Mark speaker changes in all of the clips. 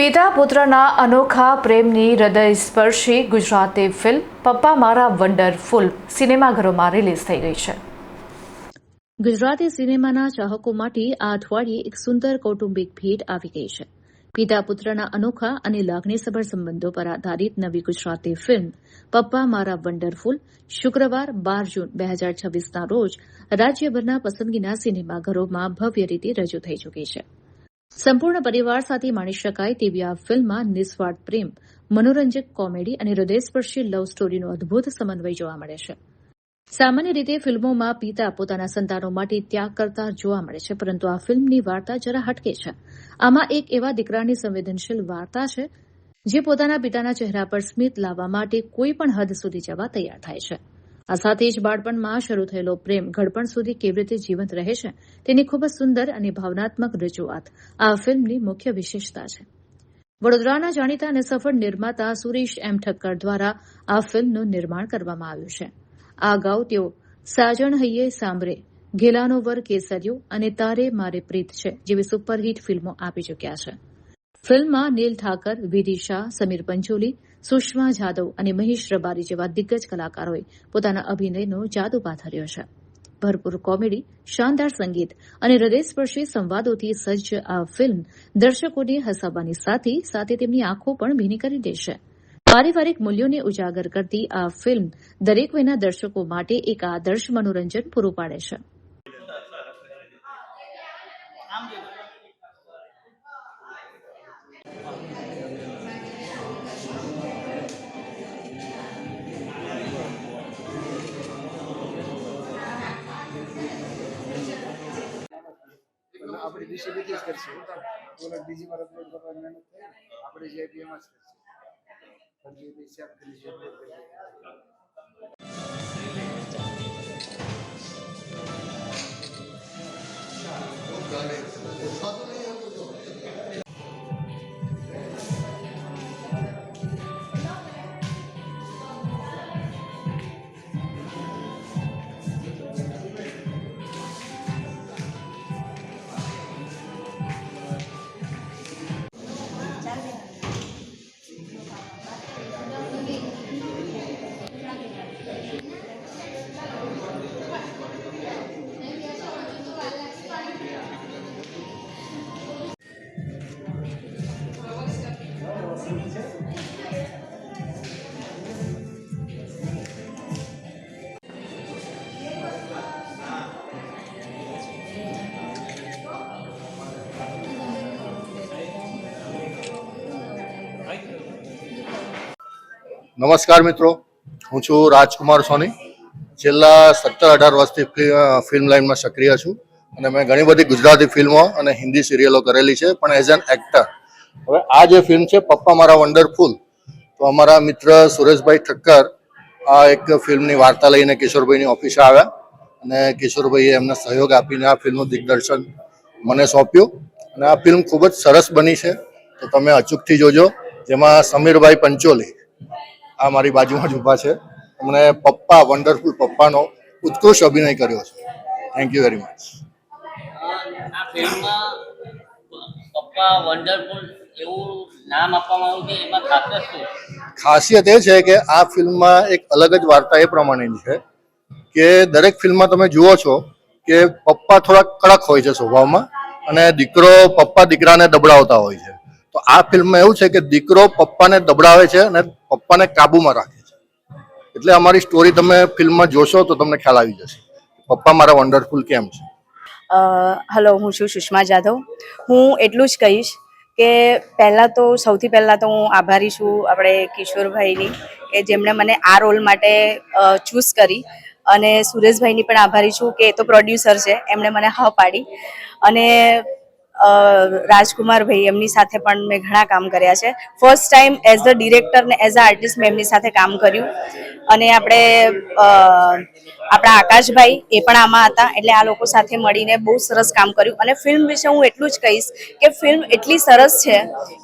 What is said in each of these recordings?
Speaker 1: પિતા પુત્રના અનોખા પ્રેમની હૃદયસ્પર્શી ગુજરાતી ફિલ્મ પપ્પા મારા વન્ડરફુલ સિનેમાઘરોમાં રિલીઝ થઈ ગઈ છે. ગુજરાતી સિનેમાના ચાહકો માટે આ અઠવાડિયે એક સુંદર કૌટુંબિક ભેટ આવી ગઈ છે. પિતા પુત્રના અનોખા અને લાગણીસભર સંબંધો પર આધારિત નવી ગુજરાતી ફિલ્મ પપ્પા મારા વન્ડરફુલ શુક્રવાર 12 જૂન 2026ના રોજ રાજ્યભરના પસંદગીના સિનેમાઘરોમાં ભવ્ય રીતે રજૂ થઈ ચૂકી છે. સંપૂર્ણ પરિવાર સાથે માણી શકાય તેવી આ ફિલ્મમાં નિસ્વાર્થ પ્રેમ, મનોરંજક કોમેડી અને હૃદયસ્પર્શી લવ સ્ટોરીનો અદભુત સમન્વય જોવા મળે છે. સામાન્ય રીતે ફિલ્મોમાં પિતા પોતાના સંતાનો માટે ત્યાગ કરતા જોવા મળે છે, પરંતુ આ ફિલ્મની વાર્તા જરા હટકે છે. આમાં એક એવા દીકરાની સંવેદનશીલ વાર્તા છે જે પોતાના પિતાના ચહેરા પર સ્મિત લાવવા માટે કોઈ પણ હદ સુધી જવા તૈયાર થાય છે. આ સાથે જ બાળપણમાં શરૂ થયેલો પ્રેમ ઘડપણ સુધી કેવી રીતે જીવંત રહે છે તેની ખૂબ જ સુંદર અને ભાવનાત્મક રજૂઆત આ ફિલ્મની મુખ્ય વિશેષતા છે. વડોદરાના જાણીતા અને સફળ નિર્માતા સુરેશ એમ ઠક્કર દ્વારા આ ફિલ્મનું નિર્માણ કરવામાં આવ્યું છે. આ અગાઉ તેઓ સાજણ હૈયે સાંભરે, ઘેલાનો વર કેસરિયો અને તારે મારે પ્રીત છે જેવી સુપરહિટ ફિલ્મો આપી ચૂક્યા છે. ફિલ્મમાં નીલ ઠાકર, વિદિશા, સમીર પંચોલી, સુષ્મા જાદવ અને મહેશ રબારી જેવા દિગ્ગજ કલાકારોએ પોતાના અભિનયનો જાદુ પાથર્યો છે. ભરપૂર કોમેડી, શાનદાર સંગીત અને હૃદયસ્પર્શી સંવાદોથી સજ્જ આ ફિલ્મ દર્શકોને હસાવવાની સાથે તેમની આંખો પણ ભીની કરી દેશે. પારિવારિક મૂલ્યોને ઉજાગર કરતી આ ફિલ્મ દરેક વયના દર્શકો માટે એક આદર્શ મનોરંજન પૂરું પાડે છે.
Speaker 2: આપણે ડિસ્ટ્રીબ્યુટ જ કરશું ઓલા બીજી વાર અપલોડ કરવાની મહેનત થાય આપણે જે આપી એમાં જ કરશું ફરી સેવ કરી છે અપલોડ કરી.
Speaker 3: નમસ્કાર મિત્રો, હું છું રાજકુમાર સોની. છેલ્લા 17-18 વર્ષથી ફિલ્મ લાઇનમાં સક્રિય છું અને મેં ઘણી બધી ગુજરાતી ફિલ્મો અને હિન્દી સિરિયલો કરેલી છે, પણ એઝ એન એક્ટર. હવે આ જે ફિલ્મ છે પપ્પા મારા વન્ડરફુલ, તો અમારા મિત્ર સુરેશભાઈ ઠક્કર આ એક ફિલ્મની વાર્તા લઈને કિશોરભાઈની ઓફિસે આવ્યા અને કિશોરભાઈએ એમને સહયોગ આપીને આ ફિલ્મનું દિગ્દર્શન મને સોંપ્યું અને આ ફિલ્મ ખૂબ જ સરસ બની છે, તો તમે અચૂકથી જોજો. જેમાં સમીરભાઈ પંચોલી આ મારી બાજુમાં જ ઊભા છે, એમણે પપ્પા વન્ડરફુલ પપ્પાનો ઉત્કૃષ્ટ અભિનય કર્યો છે. Thank you very much.
Speaker 4: આ ફિલ્મમાં પપ્પા વન્ડરફુલ એવું નામ આપવામાં આવ્યું છે, એમાં ખાસિયત શું?
Speaker 3: ખાસિયત એ છે કે આ ફિલ્મમાં એક અલગ જ વાર્તા એ પ્રમાણેની છે કે દરેક ફિલ્મમાં તમે જુઓ છો કે પપ્પા થોડા કડક હોય છે સ્વભાવમાં અને પપ્પા દીકરાને દબડાવતા હોય છે. તો આ ફિલ્મમાં એવું છે કે દીકરો પપ્પાને દબડાવે છે અને પપ્પાને કાબુમાં રાખે છે. એટલે અમારી સ્ટોરી તમે ફિલ્મમાં જોશો તો તમને ખ્યાલ આવી જશે પપ્પા મારા વન્ડરફુલ કેમ છે.
Speaker 5: હલો, હું છું સુષ્મા જાદવ. હું એટલું જ કહીશ કે સૌથી પહેલાં તો હું આભારી છું આપણે કિશોરભાઈની કે જેમણે મને આ રોલ માટે ચૂઝ કરી, અને સુરેશભાઈની પણ આભારી છું કે એ તો પ્રોડ્યુસર છે, એમણે મને હા પાડી. અને રાજકુમારભાઈ, એમની સાથે પણ મેં ઘણા કામ કર્યા છે. First time as the director ને એઝ અ આર્ટિસ્ટ મેં એમની સાથે કામ કર્યું. અને આપણા આકાશભાઈ એ પણ આમાં હતા, એટલે આ લોકો સાથે મળીને બહુ સરસ કામ કર્યું. અને ફિલ્મ વિશે હું એટલું જ કહીશ કે ફિલ્મ એટલી સરસ છે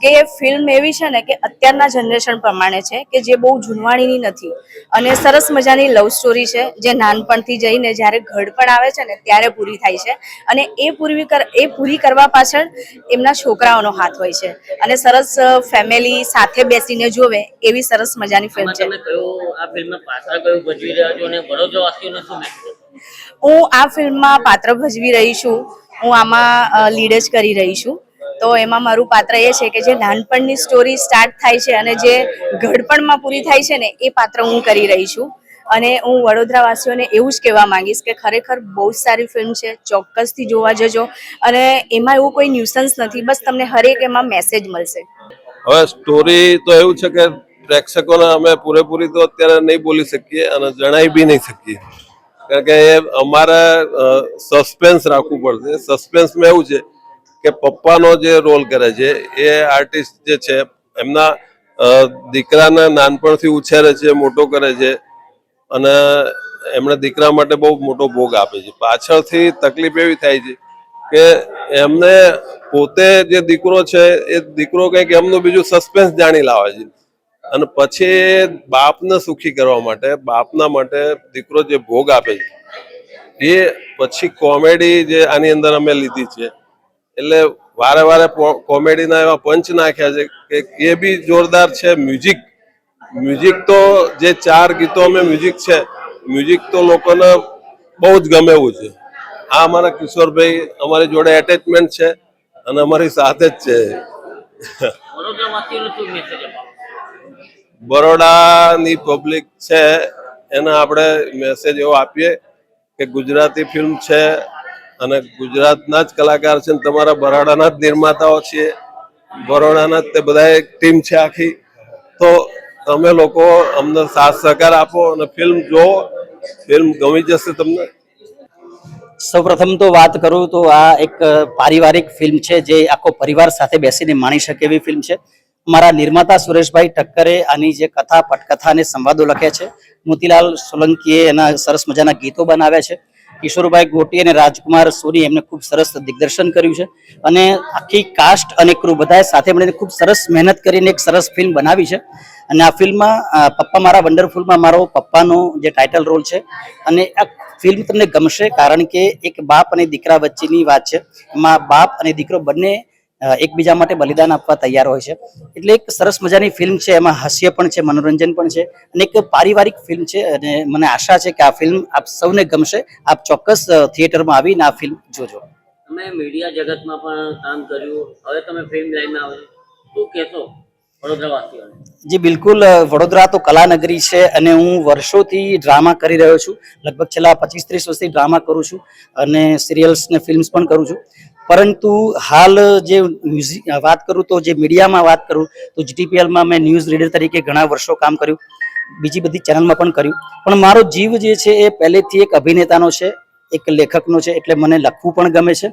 Speaker 5: કે એ ફિલ્મ એવી છે ને કે અત્યારના જનરેશન પ્રમાણે છે કે જે બહુ જૂનવાણીની નથી, અને સરસ મજાની લવ સ્ટોરી છે જે નાનપણથી જઈને જ્યારે ઘડપણ આવે છે ને ત્યારે પૂરી થાય છે. અને એ પૂરી કરવા પાછળ એમના છોકરાઓનો હાથ હોય છે અને સરસ ફેમિલી સાથે બેસીને જોવે એવી સરસ મજાની ફિલ્મ
Speaker 4: આમાં
Speaker 5: છે.
Speaker 4: તમે કયો આ ફિલ્મમાં પાત્ર કયું ભજવી રહ્યા છો અને વડોદરાવાસીઓને શું મેસેજ?
Speaker 5: હું આ ફિલ્મમાં પાત્ર ભજવી રહી છું. હું આમાં લીડ જ કરી રહી છું. તો એમાં મારું પાત્ર એ છે કે જે નાનપણની સ્ટોરી સ્ટાર્ટ થાય છે અને જે ઘડપણમાં પૂરી થાય છે ને એ પાત્ર હું કરી રહી છું. અને હું વડોદરાવાસીઓને એવું જ કહેવા માંગીશ કે ખરેખર બહુ જ સારી ફિલ્મ છે, ચોક્કસથી જોવા જજો. અને એમાં એવું કોઈ ન્યુસન્સ નથી, બસ તમને હરેક એમાં મેસેજ મળશે.
Speaker 6: હવે સ્ટોરી તો એવું છે કે પ્રેક્ષકોને અમે પૂરેપૂરી તો અત્યારે નહીં બોલી શકીએ અને જણાવી બી નહીં શકીએ, કારણ કે એ અમારે સસ્પેન્સ રાખવું પડશે. સસ્પેન્સમાં એવું છે કે પપ્પાનો જે રોલ કરે છે એ આર્ટિસ્ટ જે છે એમના દીકરાને નાનપણથી ઉછેરે છે, મોટો કરે છે અને એમણે દીકરા માટે બહુ મોટો ભોગ આપે છે. પાછળથી તકલીફ એવી થાય છે કે એમને પોતે જે દીકરો છે એ દીકરો કંઈક એમનું બીજું સસ્પેન્સ જાણી લાવે છે અને પછી બાપને સુખી કરવા માટે, બાપના માટે દીકરો જે ભોગ આપે છે એ પછી કોમેડી જે આની અંદર અમે લીધી છે, એટલે વારે વારે કોમેડીના એવા પંચ નાખ્યા છે કે એ બી જોરદાર છે. મ્યુઝિક તો જે 4 ગીતો અમે મ્યુઝિક તો લોકોને બહુ જ ગમે એવું છે. આ અમારા કિશોરભાઈ અમારી જોડે એટેચમેન્ટ છે અને અમારી સાથે જ છે.
Speaker 4: વડોદરાવાસીઓને શું મેસેજ આપો?
Speaker 6: બરોડાની પબ્લિક છે એને આપણે મેસેજ એવો આપીએ કે ગુજરાતી ફિલ્મ છે અને ગુજરાતના જ કલાકાર છે ને તમારા બરોડાના જ નિર્માતાઓ છીએ, બરોડાના જ તે બધા ટીમ છે આખી. તો તમે લોકો અમને સાથ સહકાર આપો અને ફિલ્મ જોવો, ફિલ્મ ગમી જશે તમને.
Speaker 7: સૌપ્રથમ તો વાત કરું તો આ એક પારિવારિક ફિલ્મ છે જે આખો પરિવાર સાથે બેસીને માણી શકે એવી ફિલ્મ છે. અમારા નિર્માતા સુરેશભાઈ ઠક્કરે આની જે કથા, પટકથા અને સંવાદો લખ્યા છે. મોતીલાલ સોલંકીએ એના સરસ મજાના ગીતો બનાવ્યા છે. કિશોરભાઈ ગોટી અને રાજકુમાર સોની એમને ખૂબ સરસ દિગ્દર્શન કર્યું છે અને આખી કાસ્ટ અને ક્રૂ બધાએ સાથે મળીને ખૂબ સરસ મહેનત કરીને એક સરસ ફિલ્મ બનાવી છે. અને આ ફિલ્મમાં પપ્પા મારા વન્ડરફુલમાં મારો પપ્પાનો જે ટાઇટલ રોલ છે અને આ ફિલ્મ તમને ગમશે કારણ કે એક બાપ અને દીકરા વચ્ચેની વાત છે. એમાં બાપ અને દીકરો બંને એકબીજા માટે બલિદાન આપવા તૈયાર હોય છે. એટલે એક સરસ મજાની ફિલ્મ છે. એમાં હાસ્ય પણ છે, મનોરંજન પણ છે અને એક પારિવારિક ફિલ્મ છે અને મને આશા છે કે આ ફિલ્મ આપ સૌને ગમશે. આપ ચોક્કસ થિયેટરમાં આવીને આ ફિલ્મ જોજો.
Speaker 4: તમે મીડિયા જગતમાં પણ કામ કર્યું, હવે તમે ફિલ્મ લાઈનમાં આવો, શું કહેશો વડોદરાવાસીઓને?
Speaker 7: જી બિલકુલ, વડોદરા તો કલાનગરી છે અને હું વર્ષોથી ડ્રામા કરી રહ્યો છું. લગભગ છેલ્લા 25-30 વર્ષથી ડ્રામા કરું છું અને સિરિયલ્સ ને ફિલ્મ્સ પણ કરું છું. પરંતુ હાલ જે વાત કરું તો જે મીડિયામાં વાત કરું તો જીટીપીએલમાં મેં ન્યૂઝ રીડર તરીકે ઘણા વર્ષો કામ કર્યું, બીજી બધી ચેનલમાં પણ કર્યું. પણ મારો જીવ જે છે એ પહેલેથી એક અભિનેતાનો છે, એક લેખકનો છે. એટલે મને લખવું પણ ગમે છે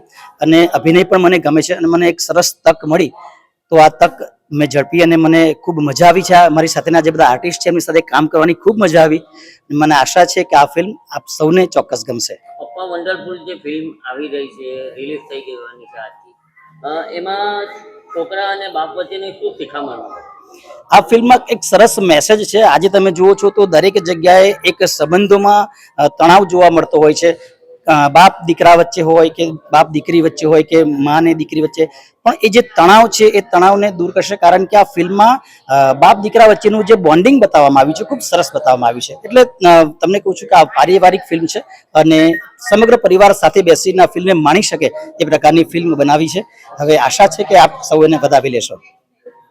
Speaker 7: અને અભિનય પણ મને ગમે છે અને મને એક સરસ તક મળી તો આ તક મેં ઝડપી અને મને ખૂબ મજા આવી છે. મારી સાથેના જે બધા આર્ટિસ્ટ છે એમની સાથે કામ કરવાની ખૂબ મજા આવી. મને આશા છે કે આ ફિલ્મ આપ સૌને ચોક્કસ ગમશે.
Speaker 4: પપ્પા વન્ડરફુલ જે ફિલ્મ આવી રહી છે, રિલીઝ થઈ ગઈ છે આજથી, એમાં છોકરા અને બાપ વચ્ચેની શું શિખામણ?
Speaker 7: આ ફિલ્મમાં એક સરસ મેસેજ છે. આજે તમે જુઓ છો તો દરેક જગ્યાએ એક સંબંધોમાં તણાવ જોવા મળતો હોય છે. બાપ દીકરા વચ્ચે હોય કે બાપ દીકરી વચ્ચે હોય કે મા ને દીકરી વચ્ચે, પણ એ જે તણાવ છે એ તણાવને દૂર કરશે કારણ કે આ ફિલ્મમાં બાપ દીકરા વચ્ચેનું જે બોન્ડિંગ બતાવવામાં આવ્યું છે ખૂબ સરસ બતાવવામાં આવ્યું છે. એટલે તમને કહું છું કે આ પારિવારિક ફિલ્મ છે અને સમગ્ર પરિવાર સાથે બેસીને આ ફિલ્મને માણી શકે એ પ્રકારની ફિલ્મ બનાવી છે. હવે આશા છે કે આપ સૌ એને વધાવી લેશો.